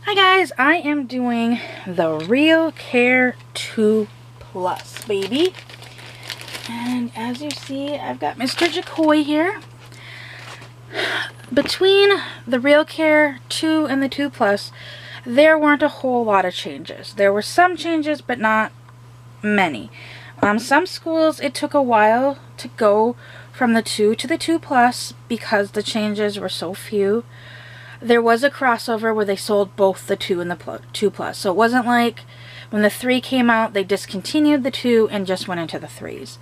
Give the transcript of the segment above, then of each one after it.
Hi guys, I am doing the RealCare 2 Plus, baby. And as you see, I've got Mr. Jacoy here. Between the RealCare 2 and the 2 Plus, there weren't a whole lot of changes. There were some changes, but not many. Some schools, it took a while to go from the 2 to the 2 Plus because the changes were so few. There was a crossover where they sold both the 2 and the 2 Plus. So it wasn't like when the 3 came out, they discontinued the 2 and just went into the 3s.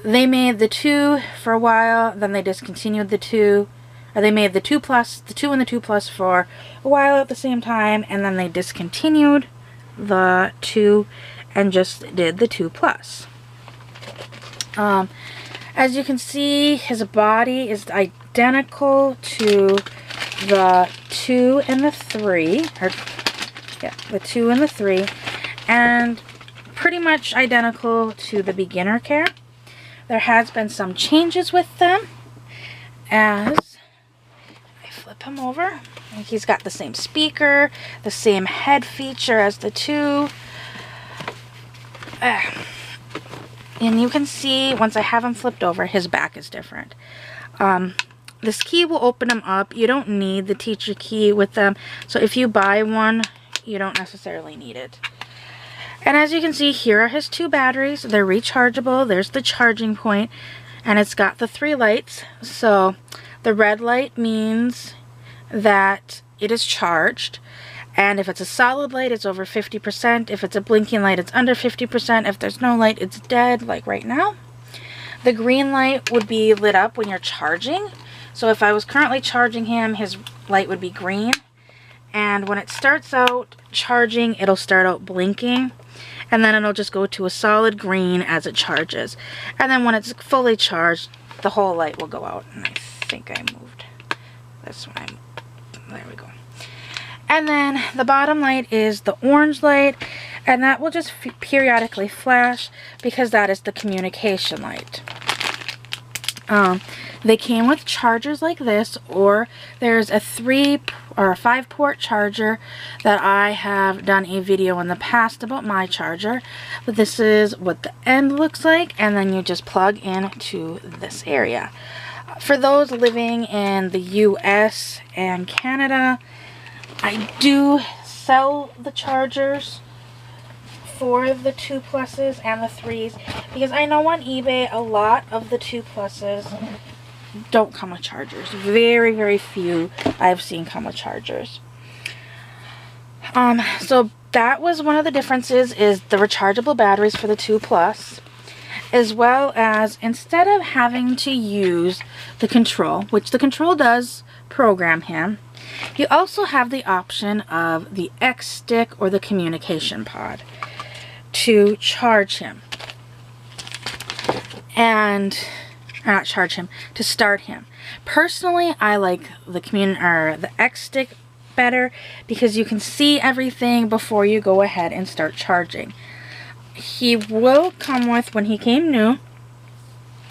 They made the 2 for a while, then they discontinued the 2. Or they made the 2 Plus, the 2 and the 2 Plus for a while at the same time, and then they discontinued the 2 and just did the 2 Plus. As you can see, his body is identical to the 2 and the 3, the 2 and the 3, and pretty much identical to the beginner care. There has been some changes with them. As I flip him over, he's got the same speaker, the same head feature as the 2. And you can see, once I have him flipped over, his back is different. This key will open them up. You don't need the teacher key with them. So if you buy one, you don't necessarily need it. And as you can see, here are his 2 batteries. They're rechargeable. There's the charging point. And it's got the 3 lights. So the red light means that it is charged. And if it's a solid light, it's over 50%. If it's a blinking light, it's under 50%. If there's no light, it's dead, like right now. The green light would be lit up when you're charging. So if I was currently charging him, his light would be green. And when it starts out charging, it'll start out blinking. And then it'll just go to a solid green as it charges. And then when it's fully charged, the whole light will go out. And I think I moved this one. There we go. And then the bottom light is the orange light. And that will just periodically flash because that is the communication light. They came with chargers like this, or there's a 3 or a 5 port charger that I have done a video in the past about my charger. But this is what the end looks like, and then you just plug into this area. For those living in the US and Canada, I do sell the chargers for the 2 Pluses and the 3s because I know on eBay a lot of the 2 Pluses don't come with chargers. Very, very few I've seen come with chargers. So that was one of the differences, is the rechargeable batteries for the 2 Plus, as well as instead of having to use the control, which the control does program him, you also have the option of the X stick or the communication pod to charge him. And not charge him, to start him. Personally, I like the X stick better because you can see everything before you go ahead and start charging. He will come with, when he came new,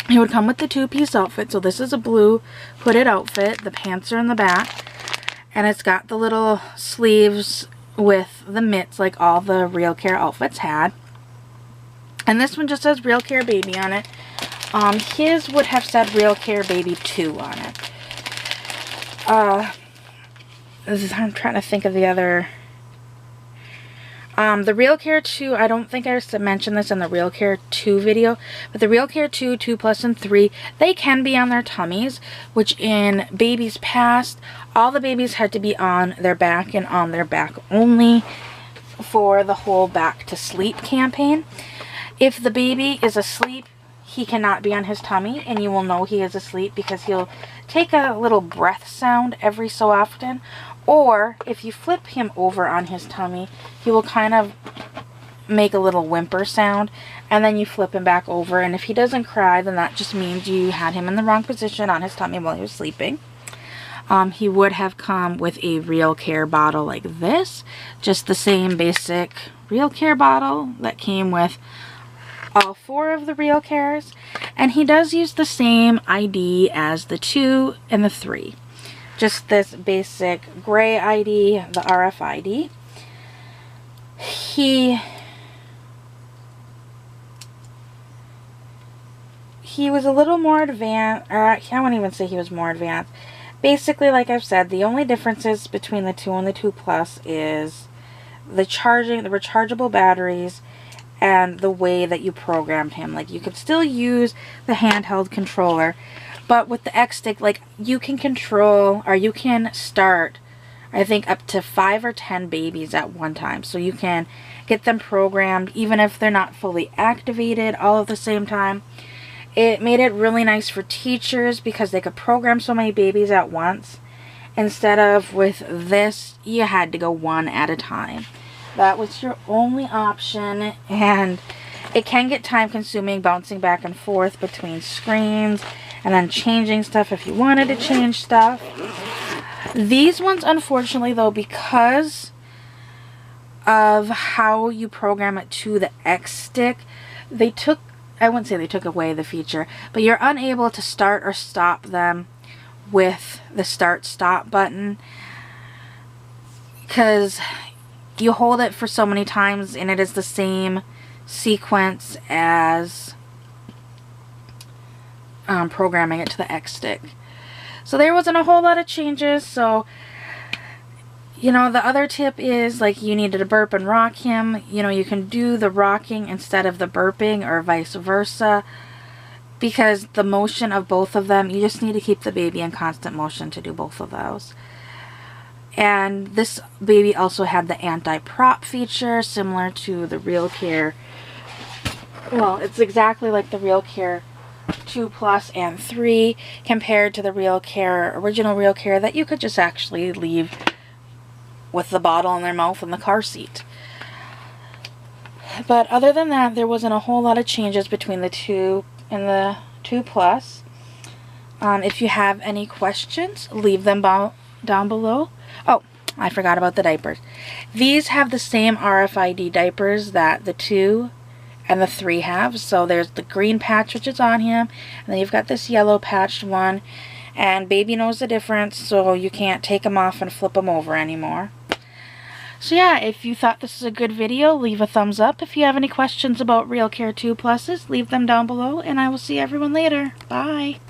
he would come with the 2-piece outfit. So this is a blue hooded outfit. The pants are in the back. And it's got the little sleeves with the mitts like all the RealCare outfits had. And this one just says RealCare Baby on it. His would have said RealCare Baby 2 on it. I'm trying to think of the other. The RealCare 2, I don't think I mentioned this in the RealCare 2 video, but the RealCare 2, 2 Plus, and 3, they can be on their tummies, which in babies past, all the babies had to be on their back and on their back only for the whole back to sleep campaign. If the baby is asleep, he cannot be on his tummy, and you will know he is asleep because he'll take a little breath sound every so often. Or if you flip him over on his tummy, he will kind of make a little whimper sound, and then you flip him back over, and if he doesn't cry, then that just means you had him in the wrong position on his tummy while he was sleeping. He would have come with a RealCare bottle like this, just the same basic RealCare bottle that came with all 4 of the RealCares, and he does use the same ID as the 2 and the 3. just this basic gray ID, the RFID. He was a little more advanced, or I wouldn't even say he was more advanced. Basically, like I've said, the only differences between the 2 and the 2 Plus is the rechargeable batteries, and the way that you programmed him. Like, you could still use the handheld controller, but with the X-Stick, like, you can control, or you can start, I think, up to 5 or 10 babies at one time. So you can get them programmed, even if they're not fully activated, all at the same time. It made it really nice for teachers because they could program so many babies at once. Instead of with this, you had to go one at a time. That was your only option, and it can get time consuming bouncing back and forth between screens and then changing stuff if you wanted to change stuff. These ones, unfortunately, though, because of how you program it to the X-Stick, I wouldn't say they took away the feature, but you're unable to start or stop them with the start-stop button, because you hold it for so many times and it is the same sequence as programming it to the X-Stick. So there wasn't a whole lot of changes. So, you know, the other tip is, like, you needed to burp and rock him. You know, you can do the rocking instead of the burping, or vice versa, because the motion of both of them, you just need to keep the baby in constant motion to do both of those. And this baby also had the anti-prop feature, similar to the RealCare. Well, it's exactly like the RealCare 2 Plus and 3, compared to the original RealCare that you could just actually leave with the bottle in their mouth in the car seat. But other than that, there wasn't a whole lot of changes between the 2 and the 2 Plus. If you have any questions, leave them down below. Oh, I forgot about the diapers. These have the same RFID diapers that the 2 and the 3 have. So there's the green patch, which is on him, and then you've got this yellow patched one, and baby knows the difference, so you can't take them off and flip them over anymore. So yeah, if you thought this was a good video, leave a thumbs up. If you have any questions about RealCare 2 Pluses, leave them down below, and I will see everyone later. Bye!